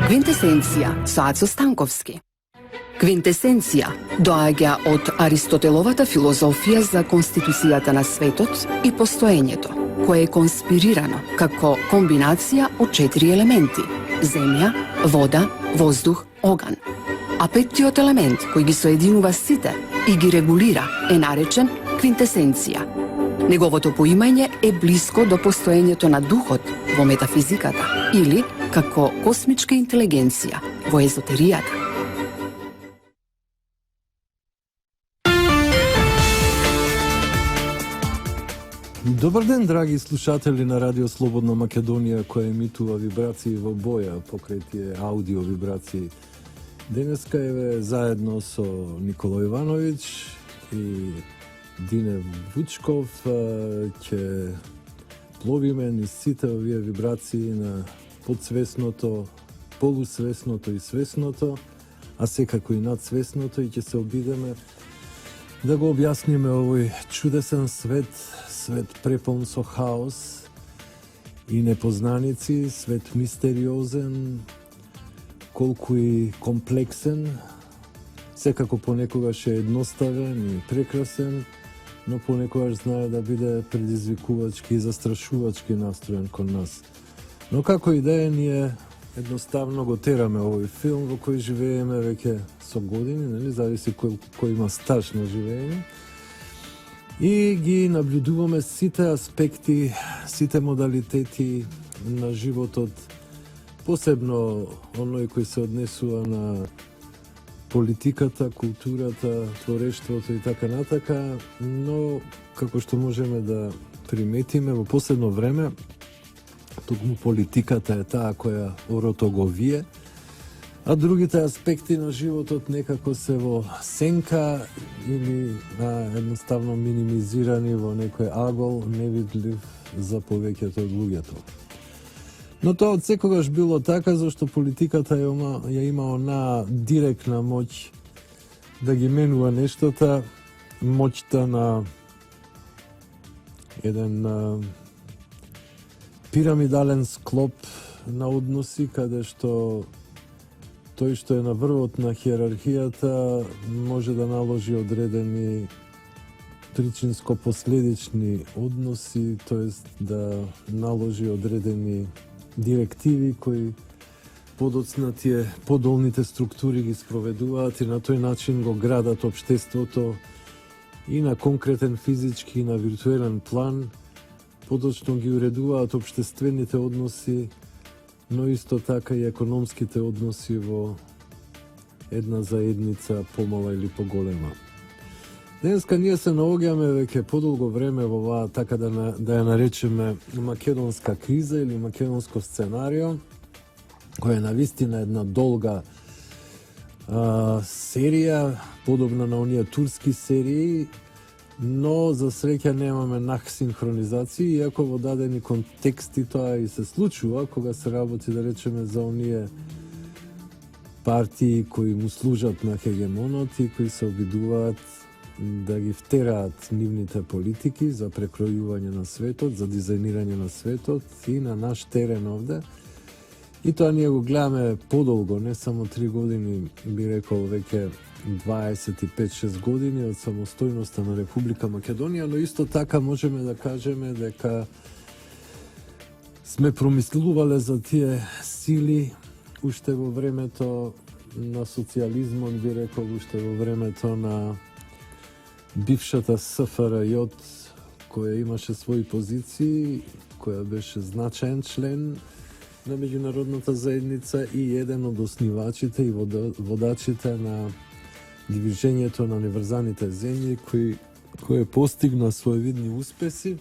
Квинтесенција со Ацо Станковски. Квинтесенција доаѓа од Аристотеловата филозофија за конституцијата на светот и постоењето, кое е конспирирано како комбинација од 4 елементи: земја, вода, воздух, оган. А петтиот елемент кој ги соединува сите и ги регулира е наречен квинтесенција. Неговото поимање е блиско до постоењето на духот во метафизиката или како космичка интелигенција во езотеријата. Добар ден, драги слушатели на Радио Слободна Македонија, која емитува вибрации во боја покрај тие аудио вибрации. Денеска еве заедно со Никола Ивановиќ и Дине Вучков ќе пловиме низ сите овие вибрации на подсвесното, полусвесното и свесното, а секако и надсвесното, и ќе се обидеме да го објасниме овој чудесен свет, свет преполн со хаос и непознаници, свет мистериозен, колку и комплексен, секако понекогаш е едноставен и прекрасен, но понекогаш знае да биде предизвикувачки и застрашувачки настроен кон нас. Но како и да е, ние едноставно го тераме овој филм во кој живееме веќе со години, нели, зависи кој има стаж на живење. И ги наблюдуваме сите аспекти, сите модалитети на животот, посебно оној кој се однесува на политиката, културата, творештвото и така натака, но како што можеме да приметиме во последно време, токму политиката е таа која орото го вие, а другите аспекти на животот некако се во сенка или едноставно минимизирани во некој агол невидлив за повеќето од луѓето. Но тоа од секогаш било така, зашто политиката ја има онаа директна моќ да ги менува нештата, моќта на еден пирамидален склоп на односи, каде што тој што е на врвот на хиерархијата може да наложи одредени причинско-последични односи, тоест да наложи одредени директиви кои подоцна тие подолните структури ги спроведуваат и на тој начин го градат општеството и на конкретен физички и на виртуелен план, подоцна ги уредуваат општествените односи, но исто така и економските односи во една заедница помала или поголема. Денеска ние се наоѓаме веќе подолго време во оваа, така да ја наречеме, македонска криза или македонско сценарио, која е навистина една долга серија, подобна на оние турски серии, но за среќа немаме синхронизации, иако во дадени контексти тоа и се случува, кога се работи, да речеме, за оние партии кои му служат на хегемонот и кои се обидуваат да ги втераат нивните политики за прекројување на светот, за дизајнирање на светот и на наш терен овде. И тоа ние го гледаме подолго, не само 3 години, би рекол веќе 25-6 години од самостојноста на Република Македонија, но исто така можеме да кажеме дека сме промислувале за тие сили уште во времето на социјализмот, би рекол уште во времето на бившата СФРЈ, која имаше своји позиции, која беше значаен член на меѓународната заедница и еден од основачите и водачите на движењето на неврзаните земји, кој постигна своевидни успеси,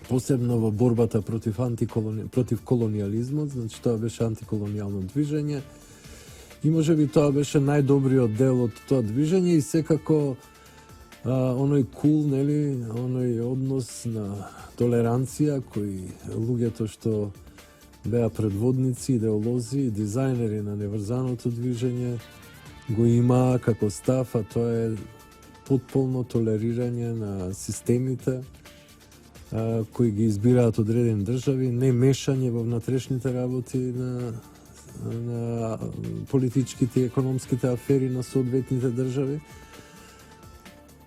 посебно во борбата против колониализмот, значи тоа беше антиколониално движење и можеби тоа беше најдобриот дел од тоа движење и секако оној нели, оној однос на толеранција кои луѓето што беа предводници, идеолози и дизајнери на неврзаното движење го има како став, а тоа е потполно толерирање на системите кои ги избираат одредени држави, не мешање во внатрешните работи на на политичките и економските афери на соодветните држави.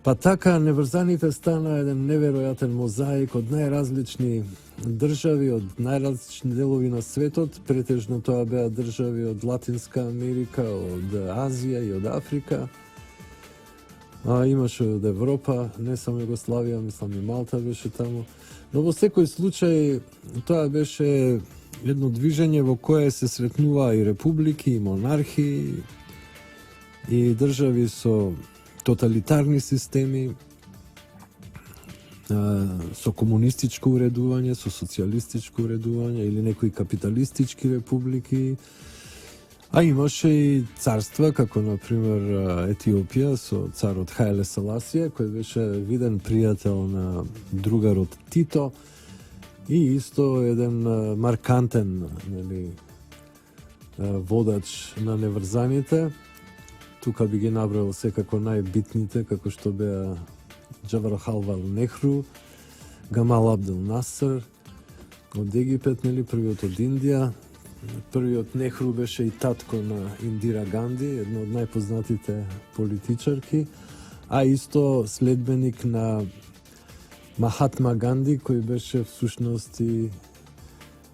Па така, неврзаните стана еден неверојатен мозаик од најразлични држави, од најразлични делови на светот. Претежно тоа беа држави од Латинска Америка, од Азија и од Африка. Имаше од Европа, не само Југославија, мислам и Малта беше таму. Но во секој случај, тоа беше едно движење во кое се сретнуваа и републики, и монархии, и држави со тоталитарни системи, со комунистичко уредување, со социјалистичко уредување или некои капиталистички републики, а имаше и царства, како например Етиопија со царот Хајле Селасије, кој беше виден пријател на другарот Тито и исто еден маркантен водач на неврзаните. Тука би ги набрал секако најбитните, како што беа Џавархалвал Нехру, Гамал Абдел Насер од Египет, првиот од Индија. Првиот Нехру беше и татко на Индира Ганди, една од најпознатите политичарки, а исто следбеник на Махатма Ганди, кој беше всушност и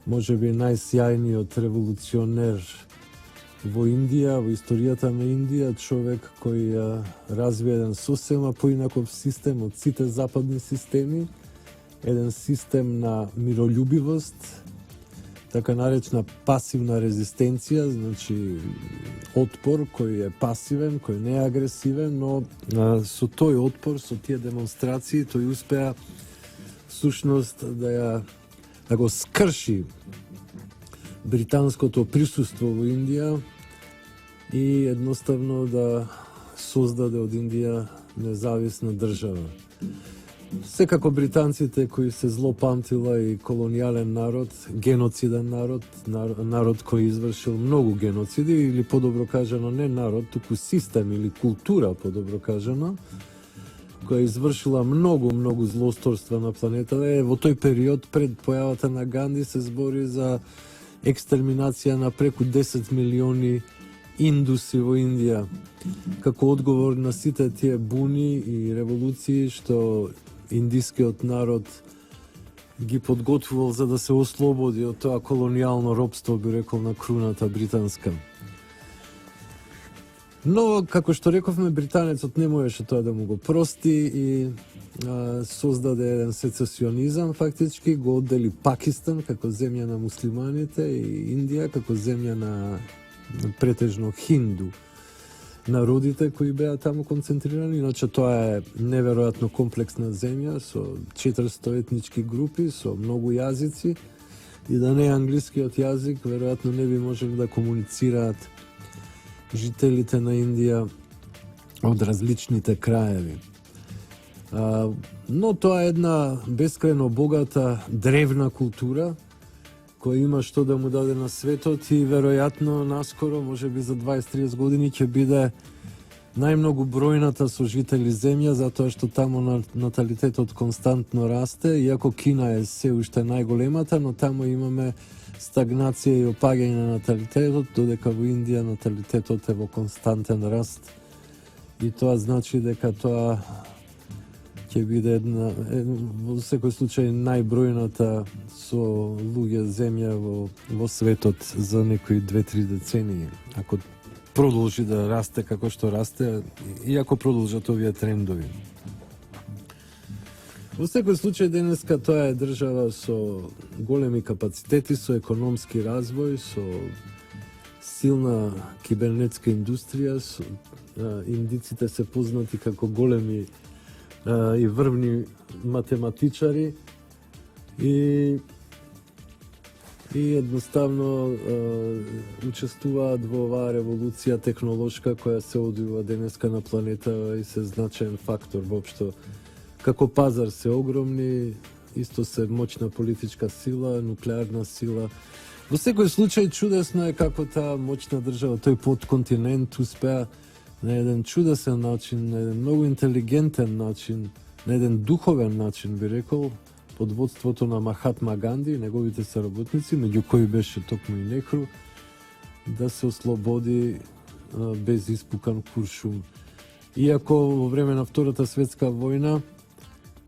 можеби најсјајниот револуционер во Индија, во историјата на Индија, човек кој развие еден сосема поинаков систем од сите западни системи, еден систем на миролюбивост, така наречена пасивна резистенција, значи отпор кој е пасивен, кој не е агресивен, но со тој отпор, со тие демонстрации, тој успеа всушност да го скрши британското присуство во Индија и едноставно да создаде од Индија независна држава. Секако британците кои се злопамтила и колонијален народ, геноциден народ, народ кој извршил многу геноциди, или подобро кажано не народ, туку систем или култура, подобро кажано, која извршила многу злосторства на планетата. Во тој период, пред појавата на Ганди, се збори за екстерминација на преку 10 милиони индуси во Индија, како одговор на сите тие буни и револуции што индискиот народ ги подготвувал за да се ослободи од тоа колонијално робство, би рекол, на круната британска. Но, како што рековме, британецот не можеше тоа да му го прости и создаде еден сецесионизам, фактички го оддели Пакистан како земја на муслиманите и Индија како земја на претежно хинду народите кои беа таму концентрирани. Иначе тоа е неверојатно комплексна земја со 400 етнички групи, со многу јазици, и да не е англискиот јазик, веројатно не би можели да комуницираат жителите на Индија од различните краеви. Но тоа е една бескрајно богата древна култура, која има што да му даде на светот и веројатно наскоро, можеби за 20-30 години, ќе биде најмногу бројната со жители земја, затоа што таму наталитетот константно расте, иако Кина е се уште најголемата, но таму имаме стагнација и опагање на наталитетот, додека во Индија наталитетот е во константен раст. И тоа значи дека тоа ќе биде во секој случај најбројната со луѓе земја во светот за некои 2-3 децении. Ако продолжи да расте како што расте, и ако продолжат овие трендови. Во секој случај денеска тоа е држава со големи капацитети, со економски развој, со силна кибернетска индустрија, индиците се познати како големи и врвни математичари и едноставно учествуваат во оваа револуција технолошка која се одвива денеска на планета и се значаен фактор воопшто. Како пазар се огромни, исто се мочна политичка сила, нуклеарна сила. Во секој случај чудесно е како таа мочна држава, тој подконтинент успеа на еден чудесен начин, на еден многу интелигентен начин, на еден духовен начин, би рекол, под водството на Махатма Ганди и неговите соработници, меѓу кои беше токму и Нехру, да се ослободи без испукан куршум. Иако во време на Втората светска војна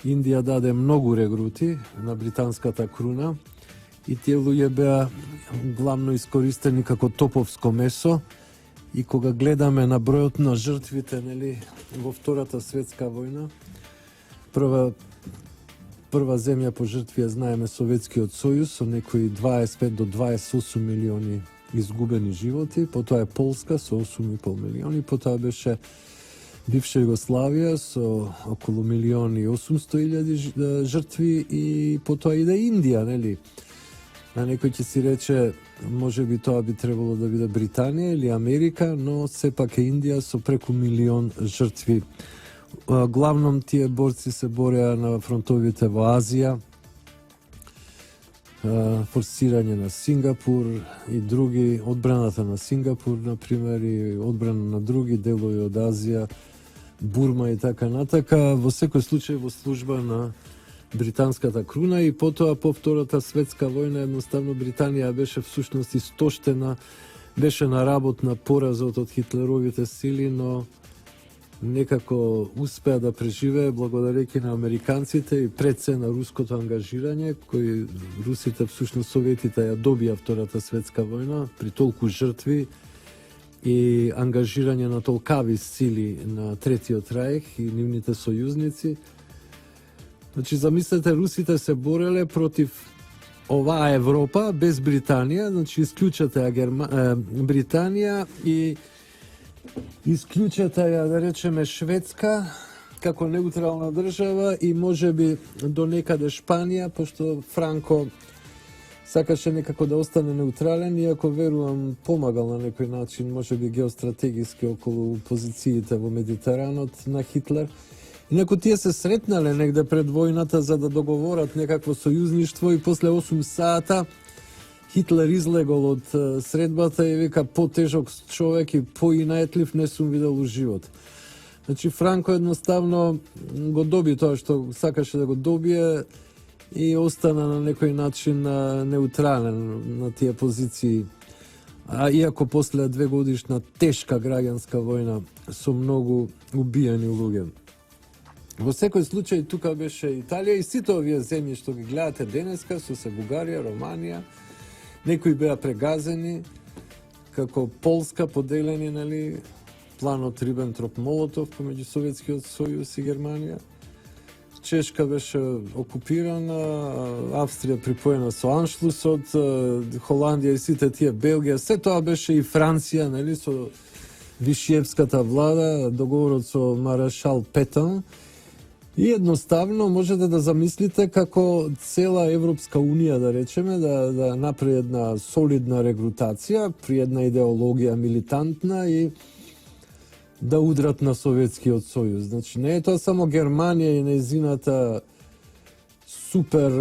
Индија даде многу регрути на британската круна и тие луѓе беа главно искористени како топовско месо, и кога гледаме на бројот на жртвите, нели, во Втората светска војна, прва земја по жртви ја знаеме Советскиот сојуз со некои 25 до 28 милиони изгубени животи, потоа е Полска со 8,5 милиони, потоа беше бивша Југославија со околу 1.800.000 жртви и потоа иде Индија, нели? На некој ќе си рече, може би тоа би требало да биде Британија или Америка, но сепак е Индија со преку 1.000.000 жртви. Главном тие борци се бореа на фронтовите во Азија, форсирање на Сингапур и други, одбраната на Сингапур, например, и одбрана на други делови од Азија, Бурма и така натака, во секој случај во служба на британската круна, и потоа по Втората светска војна едноставно Британија беше всушност истоштена, беше на работ на поразот од хитлеровите сили, но некако успеа да преживее благодарејќи на американците и пред се на руското ангажирање, кои русите, всушност советите, ја добија Втората светска војна при толку жртви и ангажирање на толкави сили на Третиот рајх и нивните сојузници. Значи, замислете, русите се бореле против оваа Европа без Британија, значи исклучате ја Британија и исклучете ја, да речеме, Шведска како неутрална држава и можеби до некаде Шпанија, пошто Франко сакаше некако да остане неутрален, иако верувам помагал на некој начин, можеби геостратегиски околу позициите во Медитеранот на Хитлер. Инаку тие се сретнале негде пред војната за да договорат некакво сојузништво и после 8 сата Хитлер излегол од средбата и вика, потежок човек и поинаетлив не сум видел у живот. Значи Франко едноставно го доби тоа што сакаше да го добие и остана на некој начин неутрален на тие позиции. А иако после 2 годишна тешка граѓанска војна со многу убиени луѓе. Во секој случај тука беше Италија и сите овие земји што ги гледате денеска, со се Бугарија, Романија, некои беа прегазени, како Полска поделени, нели, планот Рибентроп-Молотов помеѓу Советскиот сојуз и Германија. Чешка беше окупирана, Австрија припоена со Аншлусот, Холандија и сите тие, Белгија, се тоа беше и Франција, нели, со Вишиевската влада, договорот со Маршал Петон. И едноставно можете да замислите како цела Европска Унија, да речеме, да направи една солидна регрутација при една идеологија милитантна и да удрат на Советскиот сојуз. Значи, не е тоа само Германија и нејзината супер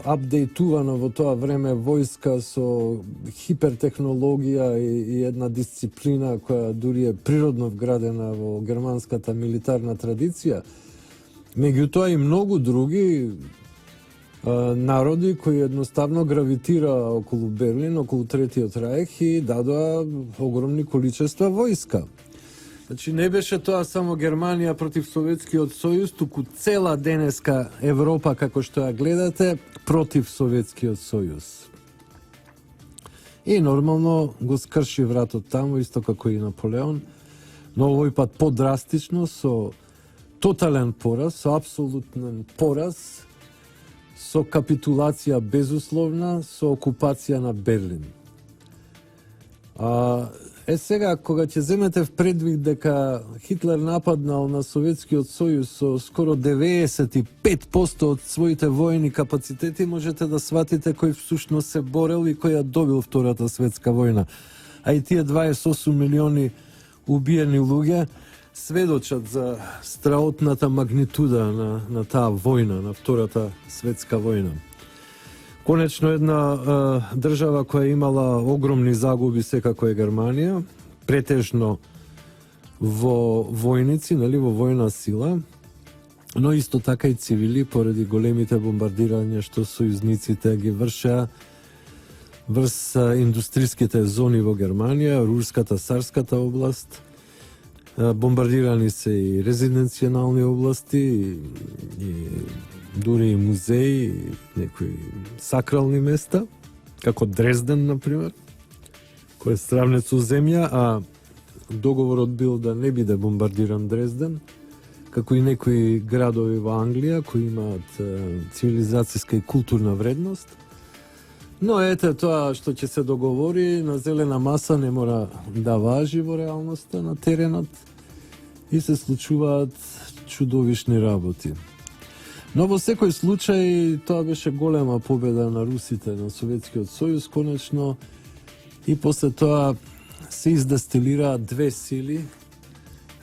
апдейтувана во тоа време војска со хипертехнологија и една дисциплина која дури е природно вградена во германската милитарна традиција. Меѓутоа и многу други народи кои едноставно гравитира околу Берлин, околу Третиот рајх и дадоа огромни количества војска. Значи не беше тоа само Германија против Советскиот сојуз, туку цела денеска Европа, како што ја гледате, против Советскиот сојуз. И нормално го скрши вратот таму, исто како и Наполеон, но овој пат подрастично, со тотален пораз, со апсолутен пораз, со капитулација безусловна, со окупација на Берлин. Сега, кога ќе земете в предвид дека Хитлер нападнал на Советскиот сојуз со скоро 95% од своите воени капацитети, можете да сватите кој всушност се борел и кој ја добил Втората светска војна. А и тие 28 милиони убиени луѓе сведочат за страотната магнитуда на таа војна, на Втората светска војна. Конечно, една држава која имала огромни загуби секако е Германија, претежно во војници, нели, во војна сила, но исто така и цивили, поради големите бомбардирања што сојузниците ги вршеа врз индустријските зони во Германија, Рурската, Сарската област. Бомбардирани се и резиденцијални области, и дури и музеи, и некои сакрални места, како Дрезден, например, кој е сравнет со земја, а договорот бил да не биде бомбардиран Дрезден, како и некои градови во Англија кои имаат цивилизацијска и културна вредност. Но ете, тоа што ќе се договори на зелена маса не мора да важи во реалноста на теренот и се случуваат чудовишни работи. Но во секој случај тоа беше голема победа на русите, на Советскиот сојуз конечно, и после тоа се издестилираат две сили,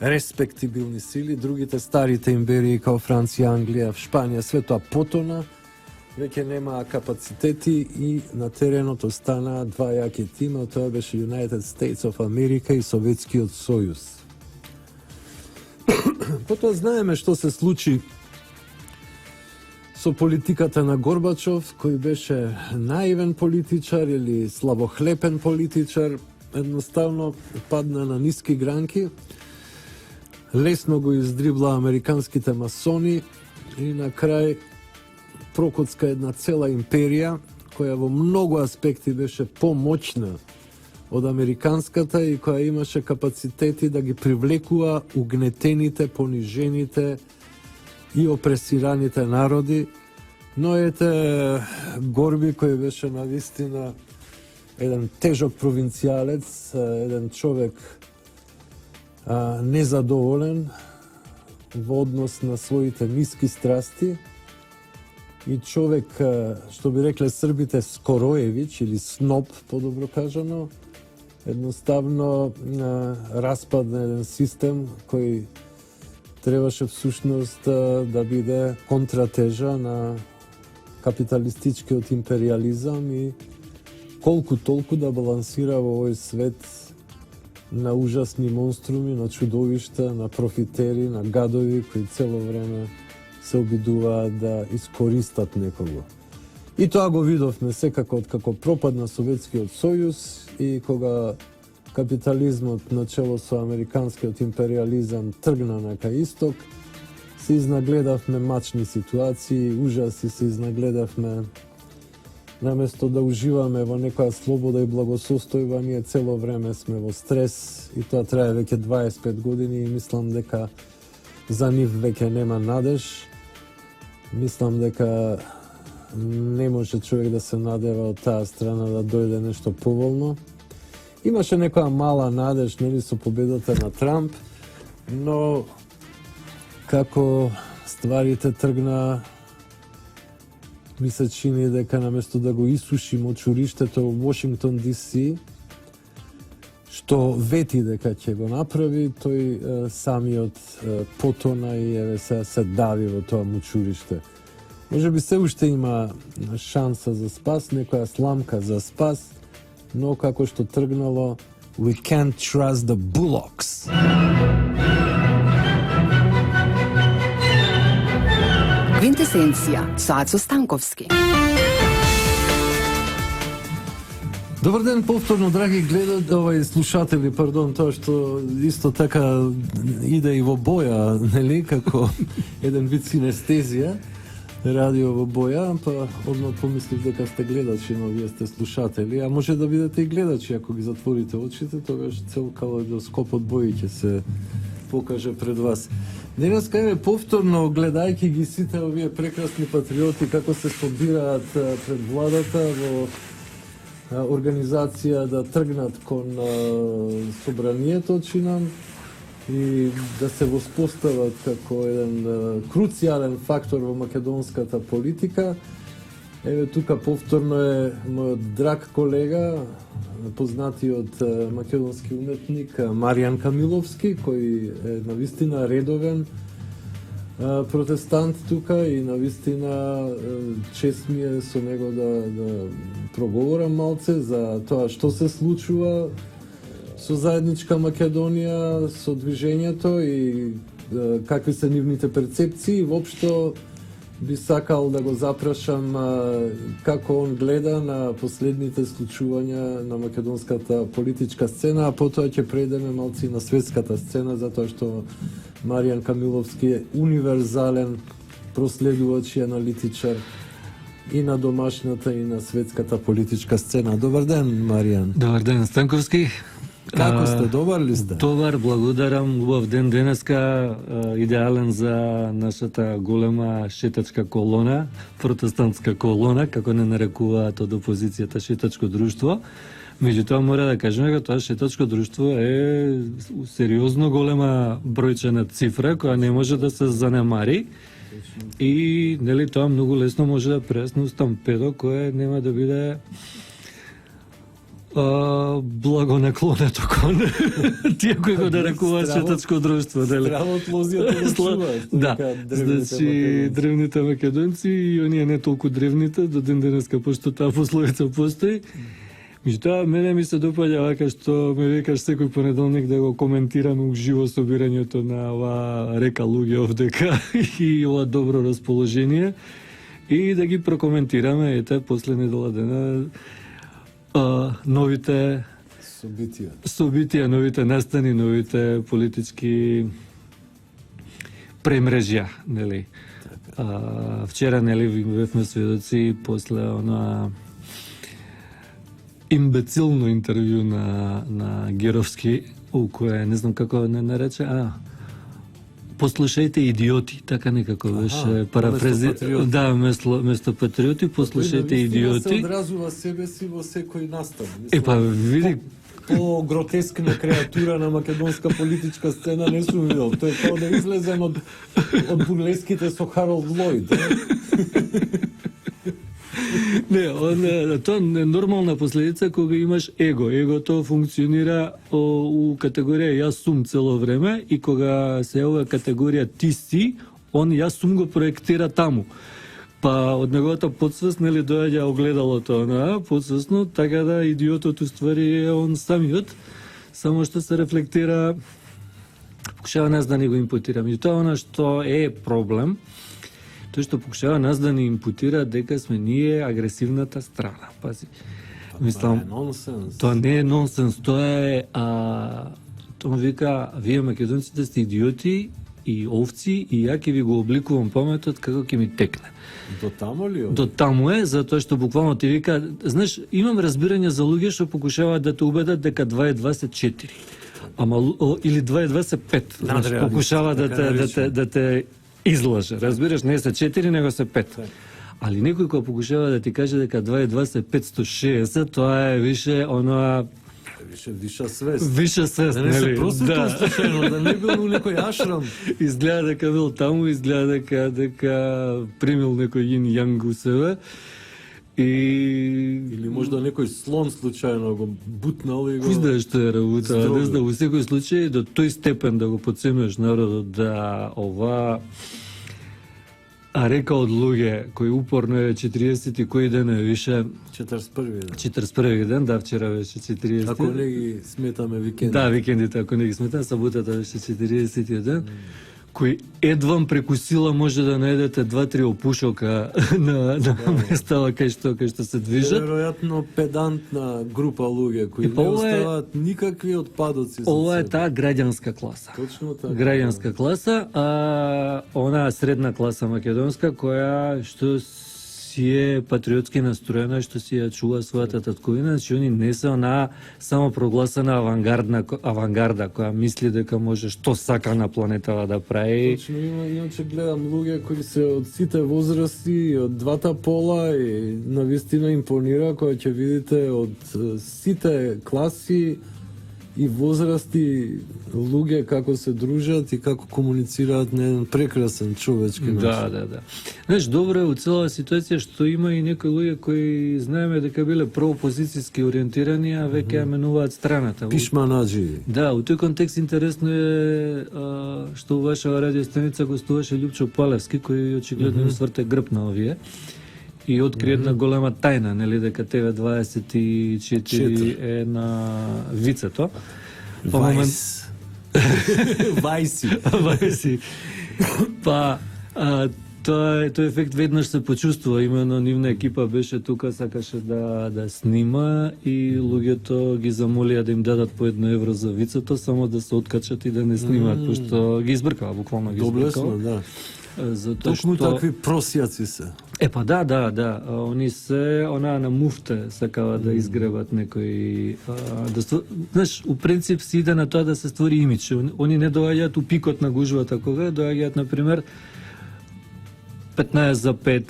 респектибилни сили, другите старите империи као Франција, Англија, Шпанија, све тоа потона, веќе немаа капацитети и на теренот останаа два јаки тима, тоа беше United States of America и Советскиот сојуз. Потоа знаеме што се случи со политиката на Горбачов, кој беше наивен политичар или слабохлепен политичар, едноставно падна на ниски гранки, лесно го издрибла американските масони и на крај прокоцка една цела империја, која во многу аспекти беше помоćна од американската и која имаше капацитети да ги привлекува угнетените, понижените и опресираните народи, но ете Горби, кој беше навистина еден тежок провинцијалец, еден човек незадоволен во однос на своите ниски страсти и човек, што би рекле Србите, Скороевич или Сноб, подобро кажано, едноставно распадна еден систем кој требаше всушност да биде контратежа на капиталистичкиот империализам и колку толку да балансира во овој свет на ужасни монструми, на чудовишта, на профитери, на гадови кои цело време се обидуваат да искористат некого. И тоа го видовме секако откако пропадна Советскиот сојуз и кога капитализмот начело со американскиот империализам тргна на кај исток, се изнагледавме мачни ситуации, ужаси се изнагледавме. Наместо да уживаме во некоја слобода и благосостојба, ние цело време сме во стрес и тоа трае веќе 25 години и мислам дека за нив веќе нема надеж. Мислам дека не може човек да се надева од таа страна да дојде нешто поволно. Имаше некоја мала надеж, нели, со победата на Трамп, но како стварите тргна, ми се чини дека наместо да го исуши мочуриштето во Вашингтон ДС, што вети дека ќе го направи, тој самиот потона и еве се дави во тоа мочуриште. Може би се уште има шанса за спас, некоја сламка за спас, но како што тргнало, we can't trust the bullocks. Квинтесенција со Ацо Станковски. Добар ден повторно, драги слушатели, тоа што исто така иде и во боја, нели, како еден вид синестезија, радио во боја, па одма помислив дека сте гледачи, но вие сте слушатели, а може да бидете и гледачи, ако ги затворите очите, тогаш цел калейдоскоп од бои ќе се покаже пред вас. Денеска е повторно, гледајќи ги сите овие прекрасни патриоти како се собираат пред владата во организација да тргнат кон собранието, чинам, и да се воспостават како еден круцијален фактор во македонската политика. Еве тука повторно е мојот драг колега, познатиот македонски уметник Маријан Камиловски, кој е навистина редовен протестант тука и навистина чест ми е со него да проговорам малце за тоа што се случува со заедничка Македонија, со движењето и какви се нивните перцепции, воопшто би сакал да го запрашам како он гледа на последните случувања на македонската политичка сцена, а потоа ќе прејдеме малци на светската сцена, затоа што Маријан Камиловски е универзален проследувач и аналитичар и на домашната и на светската политичка сцена. Добар ден, Маријан. Добар ден, Станковски. Како сте? Добар ли сте? Добар, благодарам. Убав ден денеска, идеален за нашата голема шетачка колона, протестантска колона, како не нарекуваат од опозицијата шетачко друштво. Меѓутоа мора да кажеме дека тоа шетачко друштво е сериозно голема бројчена цифра која не може да се занемари. И нели тоа многу лесно може да пресне стампедо кое нема да биде благонаклонето кон тие кои го нарекуваат шетачко друштво, нели? Здраво од лозијата го чуваат. Да, значи древните македонци и оние не толку древните до ден денеска, пошто таа пословица постои. Меѓутоа, мене ми се допаѓа вака што ме викаш секој понеделник да го коментираме уживо собирањето на ова река луѓе овдека и ова добро расположение и да ги прокоментираме, ете, после недела дена новите собитија, новите настани, новите политички премрежја, нели? Вчера, нели, бевме сведоци после она имбецилно интервју на Геровски, у кое не знам како не нарече, послушајте идиоти, така некако беше парафрази. Да, место патриоти, послушајте идиоти. Се одразува себе си во секој настан. Епа, види, по-гротескна креатура на македонска политичка сцена не сум видел. Тој е како да излезен од бурлеските со Харолд Лојд. Не, тоа е нормална последица кога имаш его. Егото функционира у категорија јас сум цело време и кога се ова категорија ти си, он јас сум го проектира таму. Па од неговата подсвест, нели, доаѓа огледалото на подсвесно, така да идиотот уствари е он самиот, само што се рефлектира, покушава нас да не го импутира. Меѓутоа, она што е проблем, тој што покушава нас да ни импутира дека сме ние агресивната страна. Пази. Мислам, тоа не е нонсенс, тоа е тоа вика, вие македонците сте идиоти и овци и ја ќе ви го обликувам паметот како ќе ми текне. До таму ли? До таму е, затоа што буквално ти вика, знаеш, имам разбирање за луѓе што покушаваат да те убедат дека 2 и 2 се 4. Или 2 и 2 се 5. Знаеш, покушава да те излаже. Разбираш, не се 4, него се 5. Али некој кој покушава да ти каже дека 2 и 2 се 560, тоа е више оноа Виша свест. Виша свест, да не нели? се просветил случајно, да не бил у некој ашрам. Изгледа дека бил таму, изгледа дека примил некој јин јанг у себе. Или можда некој слон случајно го бутнал и го... Кој знае што е работа, не знам, во секој случај до тој степен да го подсемеш народот да ова река од луѓе кој упорно е 40 и кој ден е више 41 ден, да, вчера беше 40. Ако не ги сметаме викендите. Да, викендите, ако не ги сметаме, саботата беше 40 ден. Кој едвам преку сила може да најдете 2-3 опушока на местава кај што се движат. Веројатно педантна група луѓе кои не оставаат никакви отпадоци. Ова е таа граѓанска класа. Точно така. Граѓанска класа, онаа средна класа македонска која што си е патриотски настроена, што си ја чува својата татковина, значи они не се онаа само прогласена авангарда која мисли дека може што сака на планетава да прави. Точно, иначе гледам луѓе кои се од сите возрасти, од двата пола и навистина импонира која ќе видите од сите класи и возрасти луѓе како се дружат и како комуницираат на еден прекрасен човечки начин. Да. Знаеш, добро е у цела ситуација што има и некои луѓе кои знаеме дека биле проопозицијски ориентирани, а веќе ја менуваат страната. Пишманаджи. Да, у тој контекст интересно е што у вашава радиостаница гостуваше Љупчо Палевски, кој очигледно сврте грб на овие. И откри една голема тајна, нели, дека ТВ24 е на вицето. Вајси. Па, Тој ефект веднаш се почувствува, именно нивна екипа беше тука, сакаше да снима и луѓето ги замолија да им дадат по 1 евро за вицето, само да се откачат и да не снимаат, пошто ги избркава, буквално ги избркава. Доблесно, да. Затоа Токму што такви просјаци се. да. Они се на муфте сакава да изгребат некои знаеш, у принцип си иде на тоа да се створи имидж. Они не доаѓаат у пикот на гужвата кога доаѓаат на пример 15 за 5,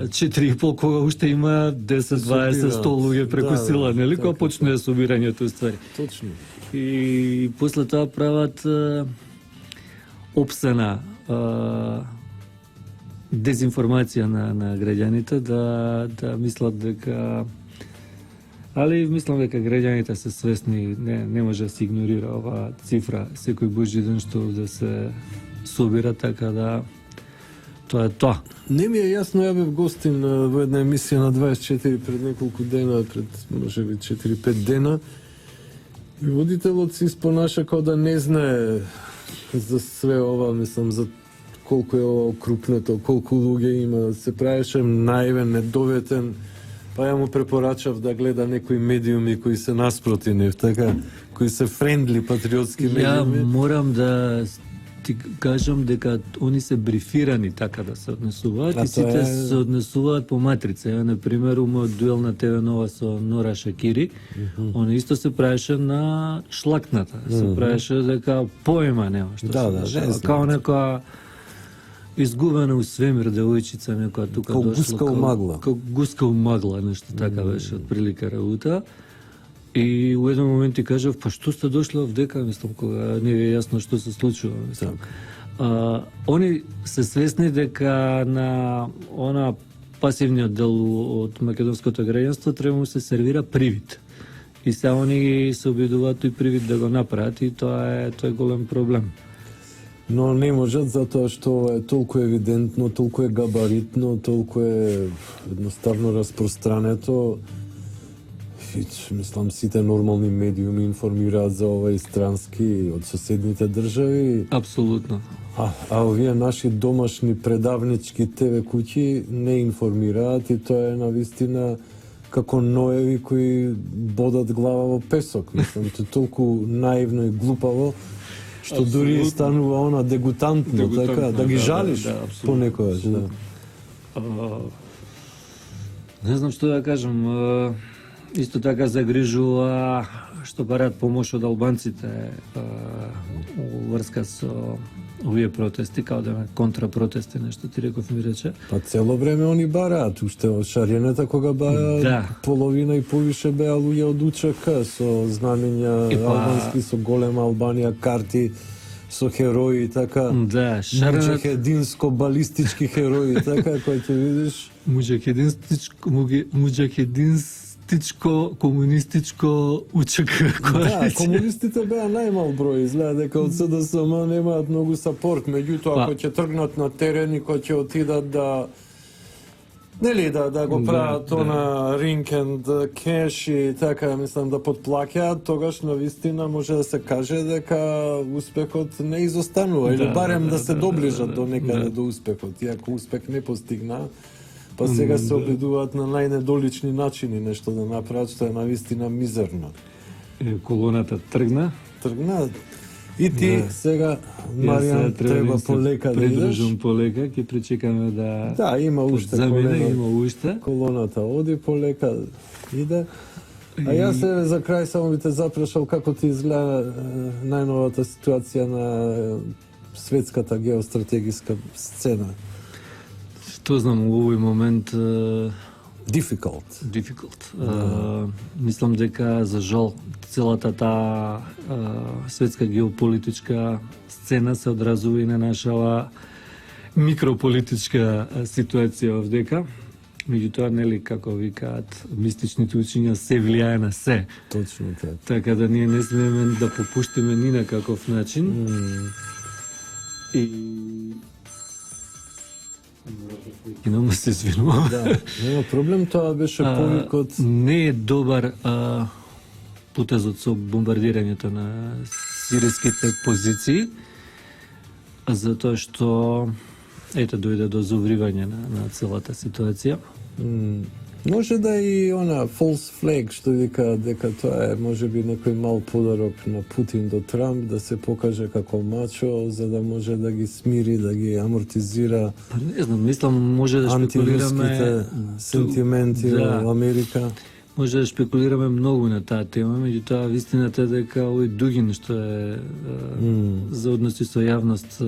4,5, кога уште има 10, 20, 100 луѓе преку сила, нели? Кога почне собирањето ствари. Точно. И после тоа прават опсена дезинформација на граѓаните да мислат дека, али мислам дека граѓаните се свесни, не може да се игнорира оваа цифра секој божи ден што да се собира, така да тоа е тоа. Не ми е јасно, ја бев гостин во една емисија на 24 пред неколку дена, пред можеби 4-5 дена. И водителот се испонаша како да не знае за све ова, мислам, за колку е ова окрупнето, колку луѓе има, се правеше наивен, недоветен, па ја му препорачав да гледа некои медиуми кои се наспроти нив, така, кои се френдли патриотски медиуми. Ја морам да ти кажам дека они се брифирани така да се однесуваат и сите се однесуваат по матрица. На пример, у мојот дуел на ТВ Нова со Нора Шакири, он исто се правеше на шлакната. Се правеше дека поема нема што се дешава. Као некоја изгубена у свемир девојчица, некоја тука дошла. Гуска у магла. Као гуска у магла, нешто така беше отприлика работа. И у еден момент ти кажав, па што сте дошли овдека, мислам, кога не ви е јасно што се случува, мислам. Они се свесни дека на она пасивниот дел од македонското граѓанство треба му се сервира привид. И сега они се обидуваат тој привид да го направат и тоа е голем проблем. Но не можат затоа што е толку евидентно, толку е габаритно, толку е едноставно распространето. Мислам, сите нормални медиуми информираат за ова и странски од соседните држави. Апсолутно. А овие наши домашни предавнички ТВ куќи не информираат и тоа е навистина како ноеви кои бодат глава во песок. Мислам, тоа толку наивно и глупаво што дури станува она дегутантно, така, да ги жалиш понекогаш. Не знам што да кажам. Исто така загрижува што бараат помош од албанците врска со овие протести, као да контрапротести, нешто ти реков ми рече. Па цело време они бараат, уште од шаренета кога баа половина и повише беа луѓе од УЧК со знамења албански, со голема Албанија, карти, со херои, така. Да, муџахединско-балистички херои, така, кој ќе видиш. Муџахединстичко комунистичко УЧК. Да, комунистите беа најмал број, изгледа дека од СДСМ немаат многу сапорт, меѓутоа ако ќе тргнат на терен и кој ќе отидат да го прават она ring and cash и така, мислам, да подплаќаат, тогаш навистина може да се каже дека успехот не изостанува, или барем да се доближат до некаде до успехот, иако успех не постигна. Па сега се обидуваат на најнедолични начини нешто да направат, што е навистина мизерно. Колоната тргна. И ти сега, Маријан, треба полека да идеш. Придружам полека, ќе причекаме да... Да, има уште колона. Колоната оди полека, иде. А јас се за крај само би те запрашал како ти изгледа најновата ситуација на светската геостратегиска сцена. Што знам, во овој момент... Difficult. Мислам дека, за жал, целата таа светска геополитичка сцена се одразува и на нашава микрополитичка ситуација овдека. Меѓутоа, нели, како викаат, мистичните учиња се влијае на се. Точно така. Така да ние не смееме да попуштиме ни на каков начин. И... Кинома се извинувам. Да, нема проблем, тоа беше повикот. Не е добар потезот со бомбардирањето на сириските позиции, затоа што ете дојде до заувривање на целата ситуација. Може да и она false flag што вика дека тоа е можеби некој мал подарок на Путин до Трамп да се покаже како мачо за да може да ги смири, да ги амортизира Па не знам, мислам може да шпекулираме антируските сентименти во Америка. Може да шпекулираме многу на таа тема, меѓутоа вистината е дека овој Дугин што е за односи со јавност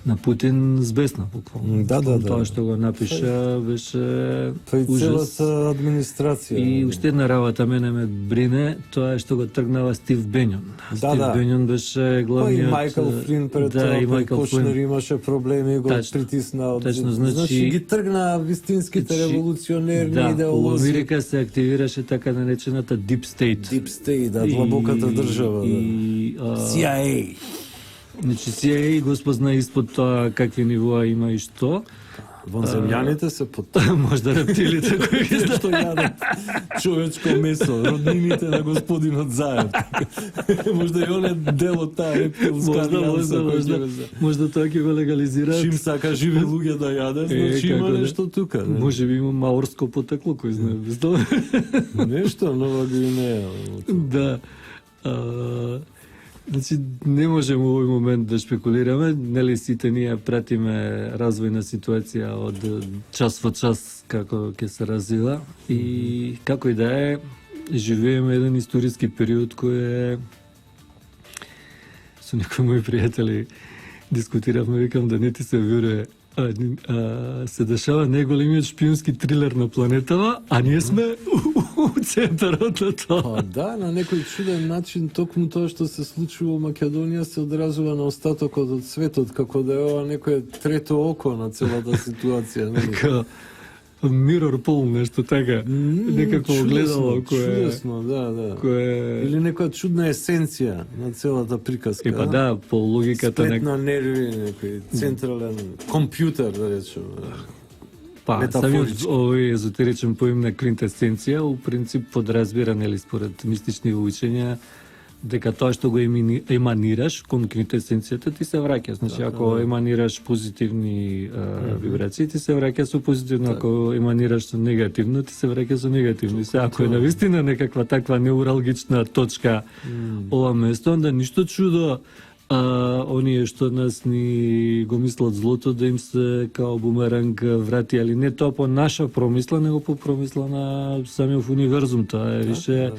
на Путин збесна буквално. Да. Тоа што го напиша беше Тоа и ужас. целата администрација. И уште една работа мене ме брине, тоа е што го тргнава Стив Бенјон. Стив Бенјон беше Па и главниот... Майкл Флин пред тоа, и кој Майкл Кушнер Флин. имаше проблеми, го Тачно. притисна. Тачно, значи- ги тргна вистинските Значи, револуционерни Да, у идеолози. Америка се активираше така наречената Deep State. Deep State, да, длабоката држава. CIA. Значи CIA го спозна испод тоа какви нивоа има и што. Вонземјаните се под Можда рептилите кои ги знаат. што јадат човечко месо, роднините на господинот Заев. Можда и он е дел од таа рептилска Можда тоа ќе го легализираат. Чим сака живи луѓе да јаде, значи има како да. нешто тука. Не? Може би има маорско потекло, кој знае без тоа. Нешто Нова Гвинеја. Да. Значи, не можеме во овој момент да шпекулираме, нели сите ние пратиме развојна ситуација од час во час како ќе се развива и како и да е, живееме еден историски период кој е со некои мои пријатели дискутиравме, викам да не ти се веруе, се дешава најголемиот шпионски трилер на планетава, а ние сме у центарот на тоа. Па да, на некој чуден начин токму тоа што се случува во Македонија се одразува на остатокот од светот, како да е ова некое трето око на целата ситуација. Нели? Така, Mirror Pole, нешто така, некакво огледало чудесно, да. кое... Или некоја чудна есенција на целата приказка. Па да, по логиката Сплет на нерви, некој централен компјутер, да речем. Па, метафорички. самиот овој езотеричен поим на квинтесенција, у принцип подразбира, нели, според мистични учења, дека тоа што го еманираш кон квинтесенцијата ти се враќа. Значи, ако еманираш позитивни вибрации, ти се враќа со позитивно, ако еманираш со негативно, ти се враќа со негативно. И се, ако е навистина некаква таква неуралгична точка ова место, онда ништо чудо оние што нас ни го мислат злото да им се као бумеранг врати, али не тоа по наша промисла, него по промисла на самиот универзум. Тоа е више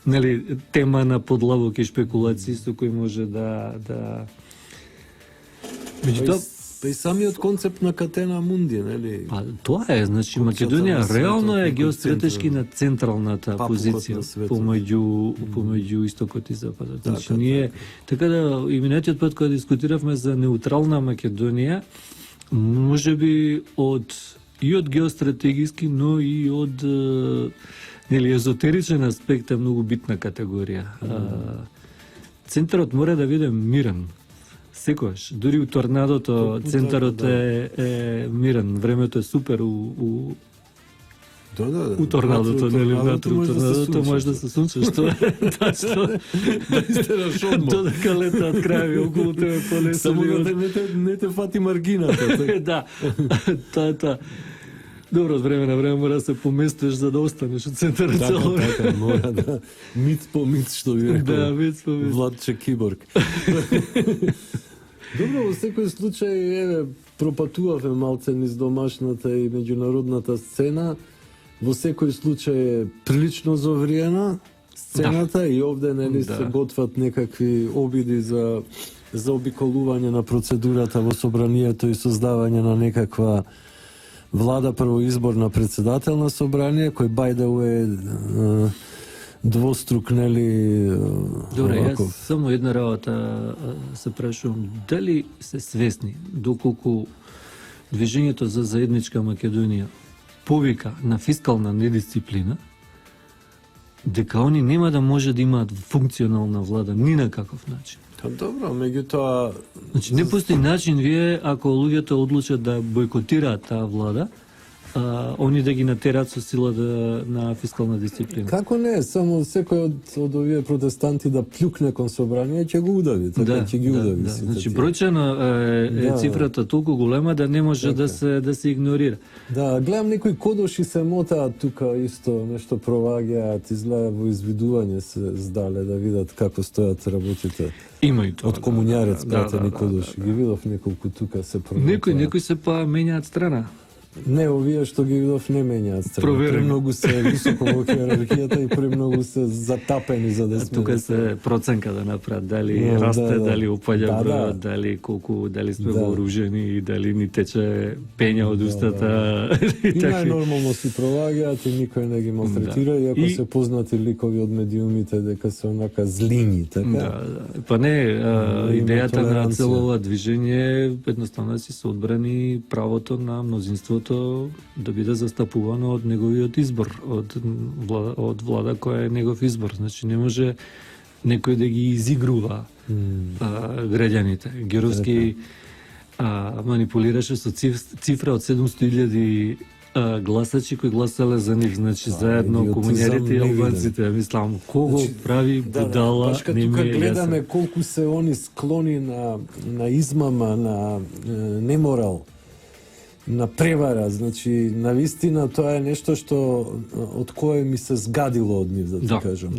нели тема на подлабоки шпекулации со кои може да Меѓутоа, па и самиот концепт на Катена Мунди, нели? Па тоа е, значи Македонија реално е геостратешки на централната позиција помеѓу истокот и западот. Значи ние така да и минатиот пат кога дискутиравме за неутрална Македонија, можеби од геостратегиски, но и од нели езотеричен аспект е многу битна категорија. Центарот мора да биде мирен. Секогаш, дури у торнадото центарот е мирен, времето е супер у торнадото, нели, внатре у торнадото може да се сунчеш, тоа е тачно. Да истераш одмо. Додека летаат крајови околу тебе полесно. Само да не те фати маргината. Да, тоа. Добро, од време на време мора да се поместиш за да останеш од центарот цело време. Така, мора да миц по миц, што би рекол. Да, миц по миц. Владче Киборг. Добро, во секој случај, еве, пропатувавме малце низ домашната и меѓународната сцена. Во секој случај е прилично зовриена сцената и овде, нели, се готват некакви обиди за заобиколување на процедурата во собранието и создавање на некаква влада, прво избор на председател на собрание, кој by the way двострук, нели... Добре, јас само една работа се прашувам. Дали се свесни доколку движењето за заедничка Македонија повика на фискална недисциплина, дека они нема да може да имаат функционална влада ни на каков начин. Добро, меѓутоа... Значи, не постои начин вие, ако луѓето одлучат да бойкотираат таа влада, они да ги натерат со сила на фискална дисциплина. Како не, само секој од овие протестанти да плюкне кон собрание, ќе го удави, така ќе ги удави. Значи бројчено е цифрата толку голема да не може да се игнорира. Да, гледам некои кодоши се мотаат тука исто, нешто проваѓаат, изгледа во извидување се здале да видат како стојат работите. Има и тоа. Од комуњарец пратени кодоши. Ги видов неколку тука се промотаат. Некои се па менјаат страна. Не, овие што ги видов не менјаат страна. Проверено. Премногу се високо во хиерархијата и премногу се затапени за да сме. Тука се проценка да направат дали расте, дали опаѓа бројот, дали сме вооружени, дали ни тече пења од устата. И најнормално си проваѓаат и никој не ги малтретира, иако се познати ликови од медиумите дека се онака злини, така? Па не, идејата на цело движење едноставно си се одбрани правото на мнозинството да биде застапувано од неговиот избор, од влада која е негов избор. Значи не може некој да ги изигрува граѓаните. Геровски манипулираше со цифра од 700.000 гласачи кои гласале за нив, значи заедно комуњарите и албанците. Мислам, кого прави будала, не ми е јасно. Гледаме колку се они склони на измама, на неморал, на превара, значи навистина тоа е нешто што од кое ми се згадило од нив, да ти кажам.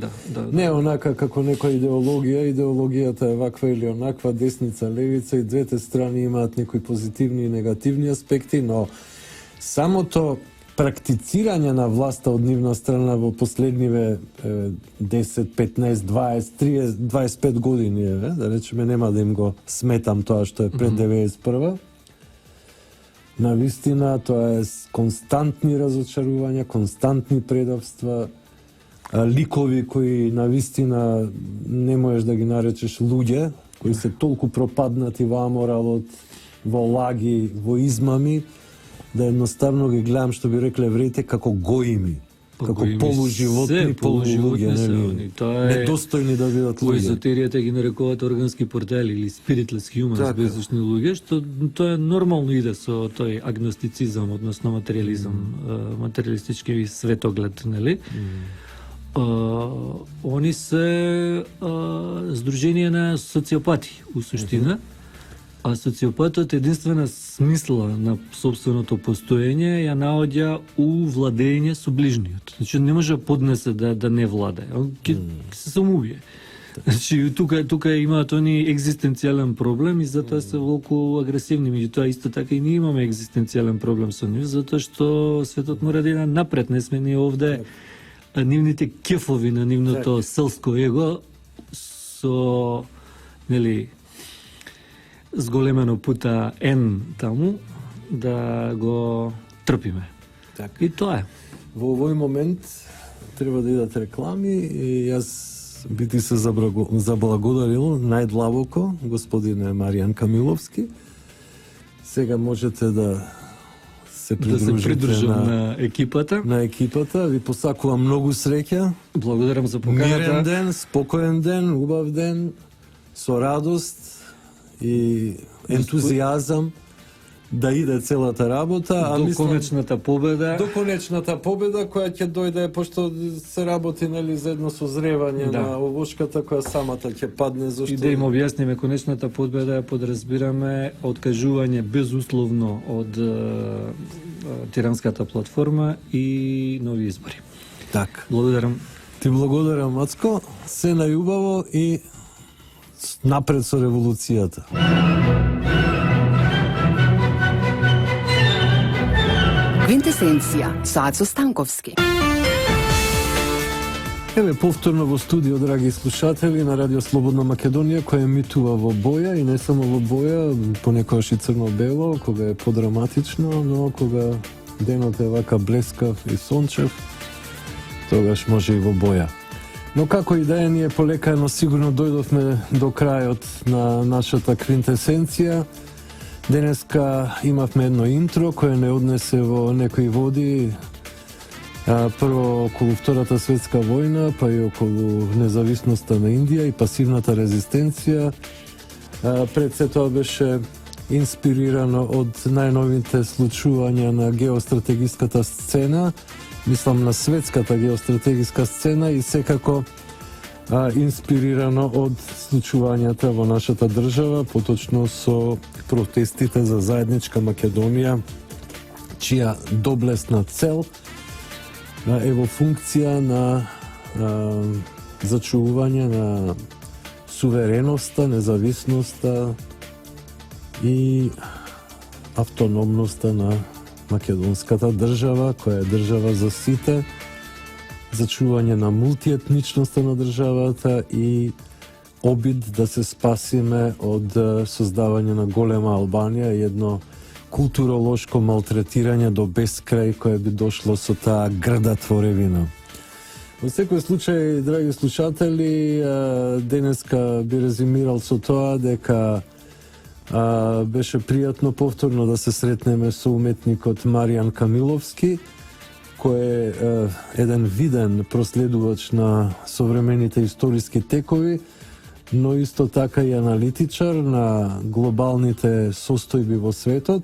Не онака како некоја идеологијата е ваква или онаква, десница, левица и двете страни имаат некои позитивни и негативни аспекти, но самото практицирање на власта од нивна страна во последниве 10, 15, 20, 30, 25 години, да речеме, нема да им го сметам тоа што е пред 91-а, навистина, тоа е константни разочарувања, константни предавства, ликови кои навистина не можеш да ги наречеш луѓе, кои се толку пропаднати во аморалот, во лаги, во измами, да едноставно ги гледам, што би рекле евреите, како гоими. Како полуживотни, полулуѓе, недостојни да бидат луѓе. Во езотеријата ги нарекуваат органски портали или spiritless humans, бездушни луѓе, што тоа нормално иде со тој агностицизам, односно материализам, материалистички светоглед, нели? Они се здружение на социопати, у суштина. А социопатот единствена смисла на собственото постоење ја наоѓа у владење со ближниот. Значи не може да поднесе да не владе. Он ќе се самоубие. Значи тука имаат они екзистенцијален проблем и затоа се волку агресивни. Меѓутоа исто така и ние имаме екзистенцијален проблем со нив, затоа што светот мора да иде напред. Не сме ние овде нивните кефови на нивното селско его со нели зголемено пута N таму, да го трпиме. И тоа е. Во овој момент треба да идат реклами и јас би ти се заблагодарил најдлабоко, господине Маријан Камиловски. Сега можете да се придружите на екипата. На екипата. Ви посакувам многу среќа. Благодарам за поканата. Мирен ден, спокоен ден, убав ден, со радост и ентузијазам да иде целата работа, до конечната победа. До конечната победа која ќе дојде, пошто се работи нели за едно созревање на овошката која самата ќе падне, зашто и да им објасниме конечната победа ја подразбираме откажување безусловно од тиранската платформа и нови избори. Така. Благодарам. Ти благодарам, Мацко. Се најубаво и напред со револуцијата. Квинтесенција со Ацо Станковски. Еве повторно во студио, драги слушатели на Радио Слободна Македонија, која емитува во боја и не само во боја, понекогаш и црно-бело, кога е подраматично, но кога денот е вака блескав и сончев, тогаш може и во боја. Но како и да е, ние полека, но сигурно дојдовме до крајот на нашата квинтесенција. Денеска имавме едно интро кое не однесе во некои води, прво околу Втората светска војна, па и околу независноста на Индија и пасивната резистенција. Пред се тоа беше инспирирано од најновите случувања на геостратегиската сцена, мислам на светската геостратегиска сцена и секако инспирирано од случувањата во нашата држава, поточно со протестите за заедничка Македонија, чија доблесна цел е во функција на зачувување на сувереноста, независноста и автономноста на македонската држава, која е држава за сите, зачување на мултиетничноста на државата и обид да се спасиме од создавање на голема Албанија, едно културолошко малтретирање до безкрај кое би дошло со таа грда творевина. Во секој случај, драги слушатели, денеска би резимирал со тоа дека беше пријатно повторно да се сретнеме со уметникот Маријан Камиловски, кој е еден виден проследувач на современите историски текови, но исто така и аналитичар на глобалните состојби во светот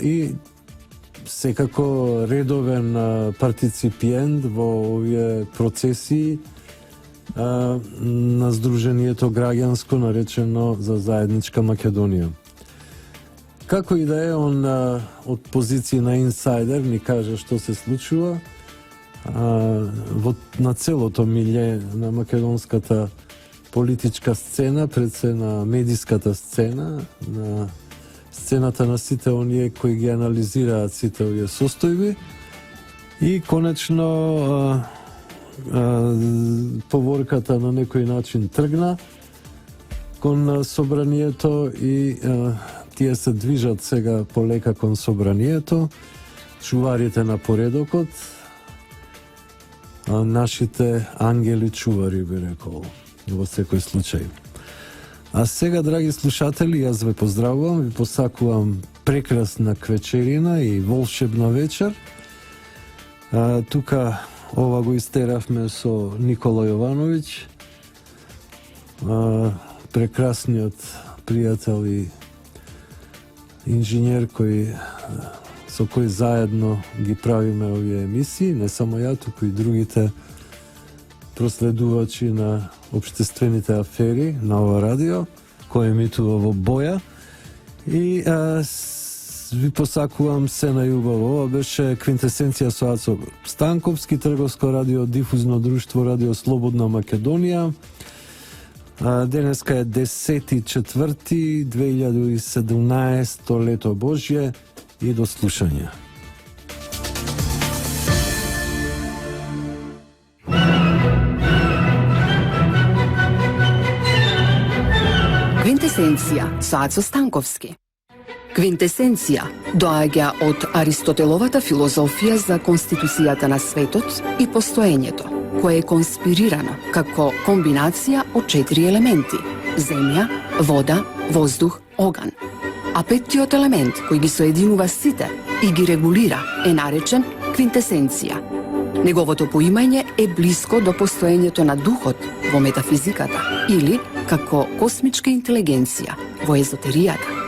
и секако редовен партиципиент во овие процеси на Сдруженијето граѓанско наречено за заедничка Македонија. Како и да е, он од позиција на инсайдер ни кажа што се случува на целото милје на македонската политичка сцена, пред се на медиската сцена, на сцената на сите оние кои ги анализираат сите овие состојби и конечно поворката на некој начин тргна кон собранието и тие се движат сега полека кон собранието, чуварите на поредокот, нашите ангели чувари, би рекол, во секој случај. А сега, драги слушатели, јас ве поздравувам, ви посакувам прекрасна квечерина и волшебна вечер. Тука ова го истеравме со Никола Јовановиќ, прекрасниот пријател и инженер со кој заедно ги правиме овие емисии, не само ја, туку и другите проследувачи на општествените афери на ова радио, кој емитува во Боја. И ви посакувам се најубаво. Ова беше Квинтесенција со Ацо Станковски, Трговско радио, дифузно друштво Радио Слободна Македонија. Денеска е 10.4.2017 лето Божје и до слушање. Квинтесенција со Ацо Станковски. Квинтесенција доаѓа од Аристотеловата филозофија за конституцијата на светот и постоењето, кое е конспирирано како комбинација од 4 елементи: земја, вода, воздух, оган. А петтиот елемент кој ги соединува сите и ги регулира е наречен квинтесенција. Неговото поимање е блиско до постоењето на духот во метафизиката или како космичка интелигенција во езотеријата.